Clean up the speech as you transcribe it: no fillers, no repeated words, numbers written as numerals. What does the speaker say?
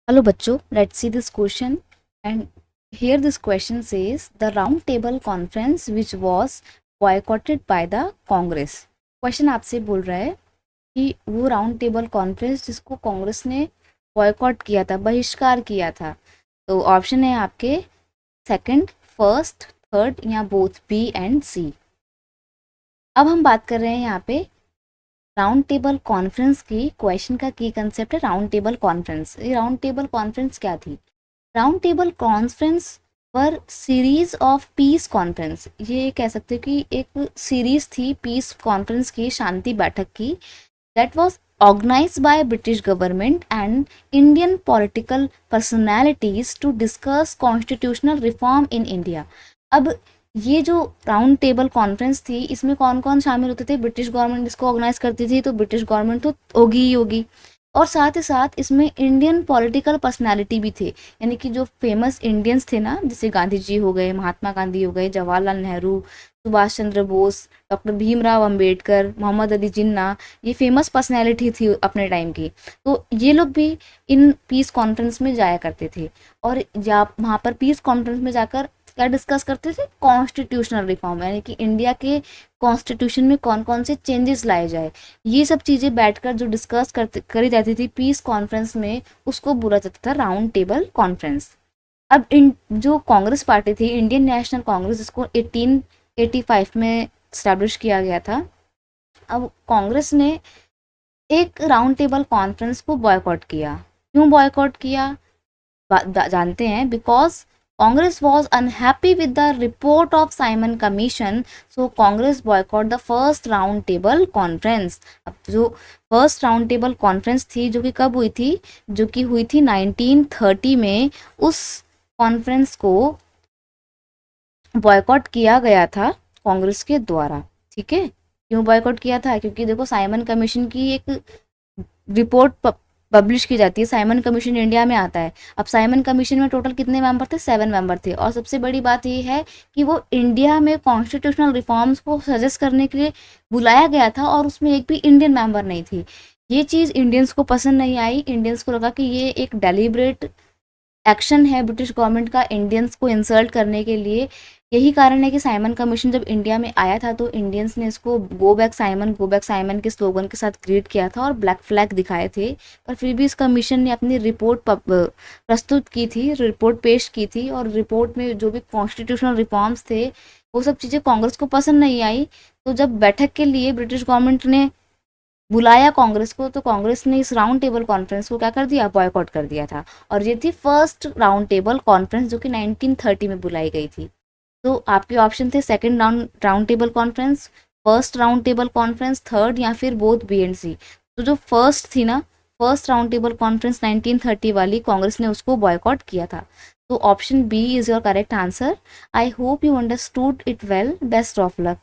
Hello बच्चों, let's see this question and here this question says the round table conference which was boycotted by the Congress. Question आपसे बोल रहा है कि वो राउंड टेबल कॉन्फ्रेंस जिसको कांग्रेस ने बॉयकॉट किया था, बहिष्कार किया था। तो ऑप्शन है आपके सेकंड, फर्स्ट, थर्ड या बोथ बी एंड सी। अब हम बात कर रहे हैं यहाँ पे राउंड टेबल कॉन्फ्रेंस की। क्वेश्चन का की कंसेप्ट है राउंड टेबल कॉन्फ्रेंस। ये राउंड टेबल कॉन्फ्रेंस क्या थी? राउंड टेबल कॉन्फ्रेंस पर सीरीज ऑफ पीस कॉन्फ्रेंस, ये कह सकते हो कि एक सीरीज थी पीस कॉन्फ्रेंस की, शांति बैठक की, that was organised by British government and Indian political personalities to discuss constitutional reform in India. अब ये जो राउंड टेबल कॉन्फ्रेंस थी, इसमें कौन कौन शामिल होते थे? ब्रिटिश गवर्नमेंट इसको ऑर्गेनाइज करती थी, तो ब्रिटिश गवर्नमेंट तो होगी ही होगी, और साथ ही साथ इसमें इंडियन पॉलिटिकल पर्सनालिटी भी थे, यानी कि जो फेमस इंडियंस थे ना, जैसे गांधी जी हो गए, महात्मा गांधी हो गए, जवाहरलाल नेहरू, सुभाष चंद्र बोस, डॉक्टर भीमराव अंबेडकर, मोहम्मद अली जिन्ना, ये फेमस पर्सनैलिटी थी अपने टाइम की। तो ये लोग भी इन पीस कॉन्फ्रेंस में जाया करते थे, और वहाँ पर पीस कॉन्फ्रेंस में जाकर क्या डिस्कस करते थे? कॉन्स्टिट्यूशनल रिफॉर्म, यानी कि इंडिया के कॉन्स्टिट्यूशन में कौन कौन से चेंजेस लाए जाए, ये सब चीज़ें बैठकर जो डिस्कस करी जाती थी पीस कॉन्फ्रेंस में, उसको बोला जाता था राउंड टेबल कॉन्फ्रेंस। अब इन जो कांग्रेस पार्टी थी, इंडियन नेशनल कांग्रेस, जिसको 1885 में स्टैब्लिश किया गया था, अब कांग्रेस ने एक राउंड टेबल कॉन्फ्रेंस को बॉयकॉट किया। क्यों बॉयकॉट किया? जानते हैं, because Congress was unhappy with the report of Simon Commission, so Congress boycott the first round table conference. अब जो फर्स्ट राउंड टेबल कॉन्फ्रेंस थी, जो कि कब हुई थी? जो कि हुई थी 1930 में, उस कॉन्फ्रेंस को बॉयकॉट किया गया था कांग्रेस के द्वारा। ठीक है, क्यों बॉयकॉट किया था? क्योंकि देखो, साइमन कमीशन की एक रिपोर्ट पब्लिश की जाती है। साइमन कमीशन इंडिया में आता है। अब साइमन कमीशन में टोटल कितने मेंबर थे? 7 मेंबर थे, और सबसे बड़ी बात ये है कि वो इंडिया में कॉन्स्टिट्यूशनल रिफॉर्म्स को सजेस्ट करने के लिए बुलाया गया था, और उसमें एक भी इंडियन मेंबर नहीं थी। ये चीज़ इंडियंस को पसंद नहीं आई। इंडियंस को लगा कि ये एक डेलिब्रेट एक्शन है ब्रिटिश गवर्नमेंट का इंडियंस को इंसल्ट करने के लिए। यही कारण है कि साइमन कमीशन जब इंडिया में आया था, तो इंडियंस ने इसको गो बैक साइमन के स्लोगन के साथ ग्रीट किया था और ब्लैक फ्लैग दिखाए थे। पर फिर भी इस कमीशन ने अपनी रिपोर्ट प्रस्तुत की थी, रिपोर्ट पेश की थी, और रिपोर्ट में जो भी कॉन्स्टिट्यूशनल रिफॉर्म्स थे, वो सब चीज़ें कांग्रेस को पसंद नहीं आई। तो जब बैठक के लिए ब्रिटिश गवर्नमेंट ने बुलाया कांग्रेस को, तो कांग्रेस ने इस राउंड टेबल कॉन्फ्रेंस को क्या कर दिया? बॉयकॉट कर दिया था। और ये थी फर्स्ट राउंड टेबल कॉन्फ्रेंस, जो कि 1930 में बुलाई गई थी। तो आपके ऑप्शन थे second round table conference, first round table conference, third, या फिर बोथ बी एंड सी। तो जो फर्स्ट थी ना, फर्स्ट राउंड टेबल कॉन्फ्रेंस 1930 वाली, कांग्रेस ने उसको बॉयकॉट किया था। तो option B is your correct answer. I hope you understood it well. Best of luck.